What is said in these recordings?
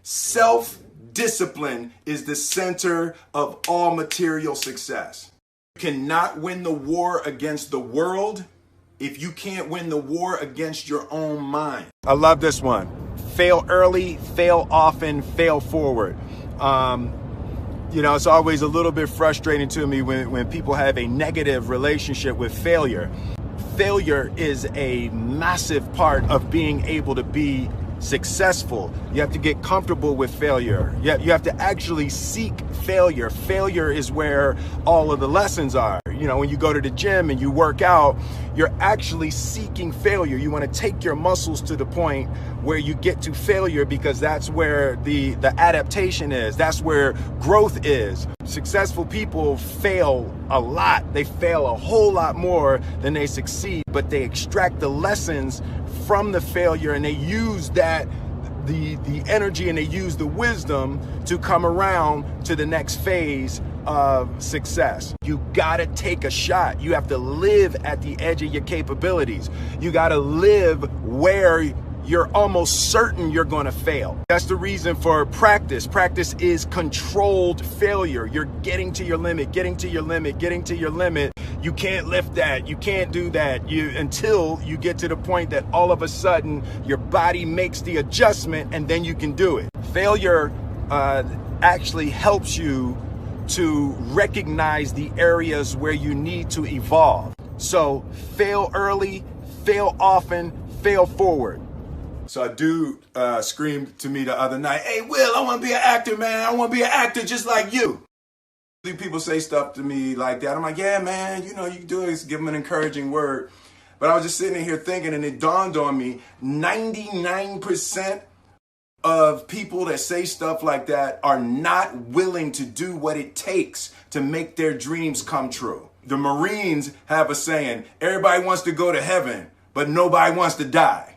Self-discipline is the center of all material success. You cannot win the war against the world if you can't win the war against your own mind. I love this one. Fail early, fail often, fail forward. It's always a little bit frustrating to me when people have a negative relationship with failure. Failure is a massive part of being able to be successful. You have to get comfortable with failure. You have to actually seek failure. Failure is where all of the lessons are. When you go to the gym and you work out, you're actually seeking failure. You want to take your muscles to the point where you get to failure, because that's where the adaptation is. That's where growth is. Successful people fail a lot. They fail a whole lot more than they succeed, but they extract the lessons from the failure and they use that the energy and they use the wisdom to come around to the next phase of success. You gotta take a shot. You have to live at the edge of your capabilities. You gotta live where you're almost certain you're gonna fail. That's the reason for practice. Practice is controlled failure. You're getting to your limit, getting to your limit, getting to your limit. You can't lift that, you can't do that, until you get to the point that all of a sudden your body makes the adjustment and then you can do it. Failure actually helps you to recognize the areas where you need to evolve. So fail early, fail often, fail forward. So a dude screamed to me the other night, "Hey, Will, I want to be an actor, man. I want to be an actor just like you." People say stuff to me like that. I'm like, "Yeah, man, you can do it." Give them an encouraging word. But I was just sitting here thinking, and it dawned on me, 99% of people that say stuff like that are not willing to do what it takes to make their dreams come true. The Marines have a saying, everybody wants to go to heaven, but nobody wants to die.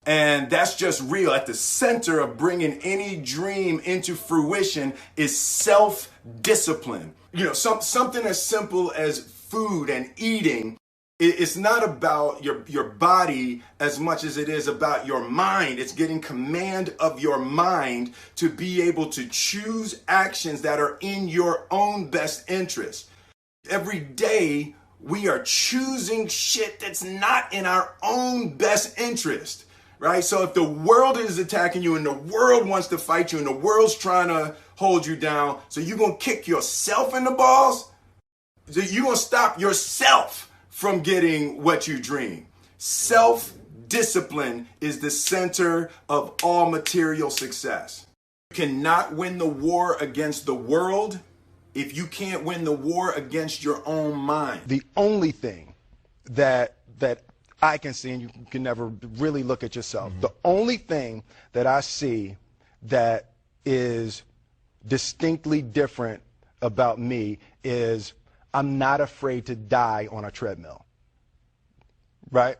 And that's just real. At the center of bringing any dream into fruition is self-discipline. Something as simple as food and eating. It's not about your body as much as it is about your mind. It's getting command of your mind to be able to choose actions that are in your own best interest. Every day, we are choosing shit that's not in our own best interest. Right? So if the world is attacking you and the world wants to fight you and the world's trying to hold you down, so you're going to kick yourself in the balls? So you're going to stop yourself from getting what you dream. Self-discipline is the center of all material success. You cannot win the war against the world if you can't win the war against your own mind. The only thing that I can see, and you can never really look at yourself, the only thing that I see that is distinctly different about me is I'm not afraid to die on a treadmill. Right?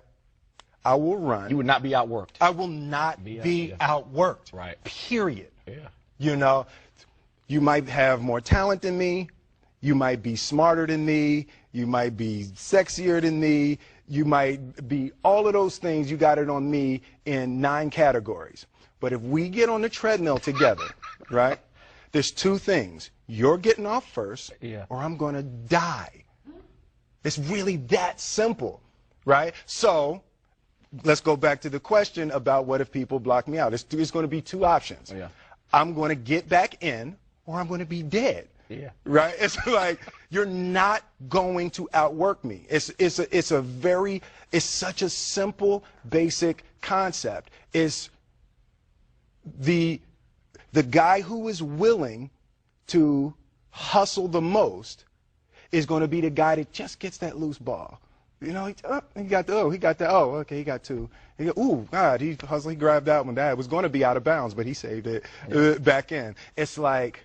I will run. You would not be outworked. I will not be outworked. Right. Period. Yeah. You might have more talent than me. You might be smarter than me. You might be sexier than me. You might be all of those things. You got it on me in 9 categories. But if we get on the treadmill together, right, there's 2 things. You're getting off first, or I'm going to die. It's really that simple, right? So let's go back to the question about what if people block me out. There's going to be 2 options. I'm going to get back in, or I'm going to be dead. Right? It's like, you're not going to outwork me. It's such a simple, basic concept. It's the guy who is willing to hustle the most is going to be the guy that just gets that loose ball. He got that. Oh, okay, he got 2. Ooh, God, he hustled, he grabbed that one. That was going to be out of bounds, but he saved it back in. It's like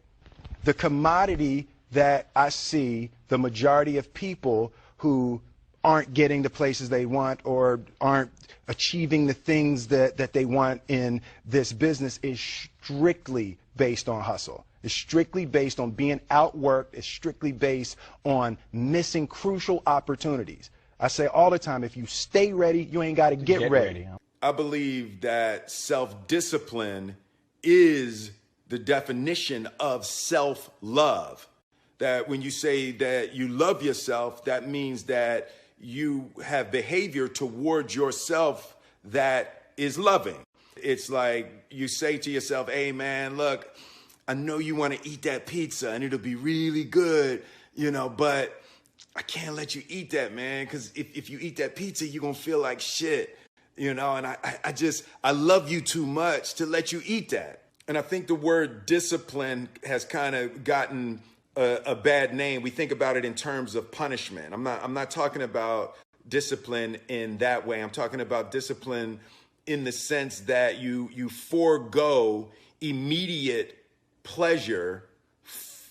the commodity that I see the majority of people who aren't getting the places they want or aren't achieving the things that they want in this business is strictly based on hustle. It's strictly based on being outworked. It's strictly based on missing crucial opportunities. I say all the time, if you stay ready, you ain't got to get ready. I believe that self-discipline is the definition of self-love. That when you say that you love yourself, that means that you have behavior towards yourself that is loving. It's like you say to yourself, hey man, look, I know you want to eat that pizza and it'll be really good, but I can't let you eat that, man, because if you eat that pizza, you're going to feel like shit, and I love you too much to let you eat that. And I think the word discipline has kind of gotten a bad name. We think about it in terms of punishment. I'm not talking about discipline in that way. I'm talking about discipline in the sense that you forego immediate pleasure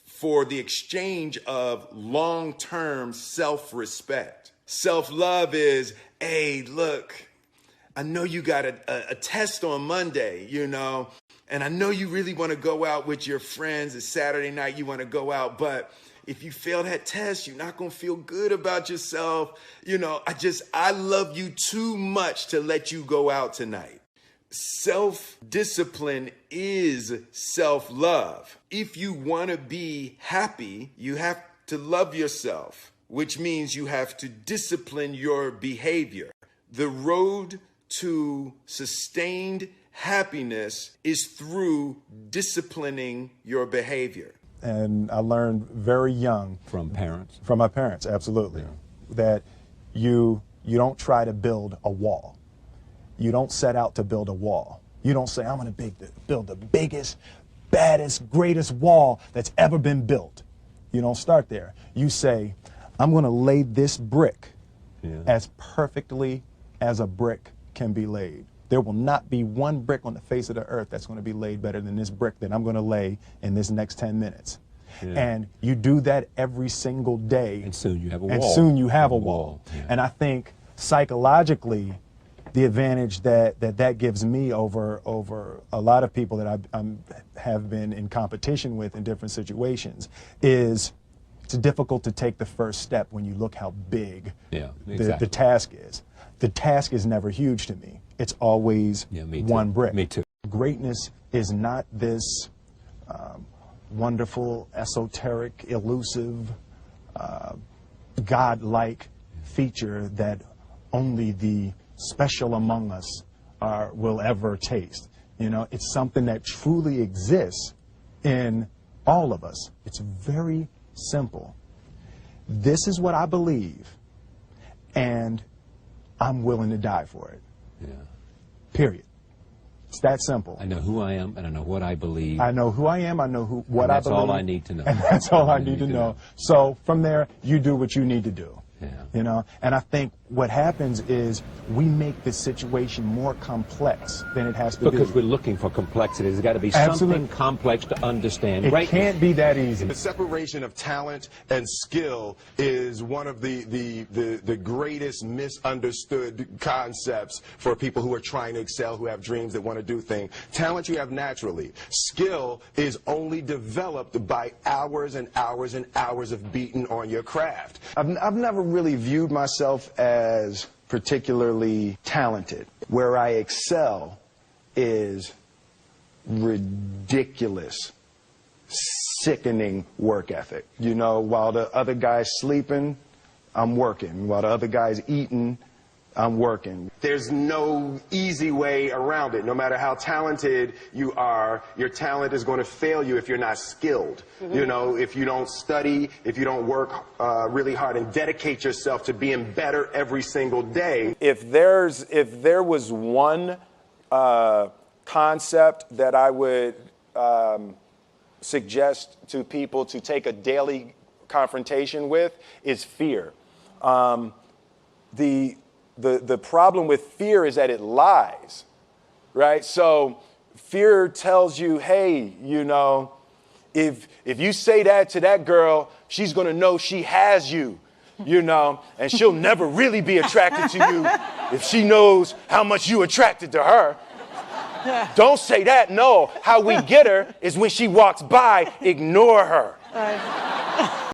for the exchange of long-term self-respect. Self-love is, hey, look, I know you got a test on Monday, and I know you really want to go out with your friends. It's Saturday night, you want to go out, but if you fail that test, you're not going to feel good about yourself. I love you too much to let you go out tonight. Self-discipline is self-love. If you want to be happy, you have to love yourself, which means you have to discipline your behavior. The road to sustained happiness is through disciplining your behavior. And I learned very young. From parents? From my parents, absolutely. Yeah. That you don't try to build a wall. You don't set out to build a wall. You don't say, I'm going to build the biggest, baddest, greatest wall that's ever been built. You don't start there. You say, I'm going to lay this brick as perfectly as a brick can be laid. There will not be one brick on the face of the earth that's going to be laid better than this brick that I'm going to lay in this next 10 minutes. Yeah. And you do that every single day. And soon you have a wall. And soon you have a wall. Yeah. And I think psychologically, the advantage that gives me over a lot of people that I have been in competition with in different situations is it's difficult to take the first step when you look how big the task is. The task is never huge to me. It's always one brick. Me too. Greatness is not this wonderful, esoteric, elusive, God-like feature that only the special among us will ever taste. It's something that truly exists in all of us. It's very simple. This is what I believe, and I'm willing to die for it. Yeah. Period. It's that simple. I know who I am, and I know what I believe. I know who I am, I know what I believe. That's all I need to know. And that's all I need to know. So from there, you do what you need to do. Yeah. And I think what happens is we make the situation more complex than it has to be. Because we're looking for complexity. There's got to be something complex to understand. It can't be that easy. The separation of talent and skill is one of the greatest misunderstood concepts for people who are trying to excel, who have dreams that want to do things. Talent you have naturally. Skill is only developed by hours and hours and hours of beating on your craft. I've never really viewed myself as particularly talented. Where I excel is ridiculous, sickening work ethic. While the other guy's sleeping, I'm working. While the other guy's eating, I'm working. There's no easy way around it. No matter how talented you are, your talent is going to fail you if you're not skilled. If you don't study, if you don't work really hard and dedicate yourself to being better every single day. If there was one concept that I would suggest to people to take a daily confrontation with, is fear. The problem with fear is that it lies, right? So fear tells you, hey, if you say that to that girl, she's going to know she has you, and she'll never really be attracted to you if she knows how much you attracted to her. Don't say that. No, how we get her is when she walks by, ignore her.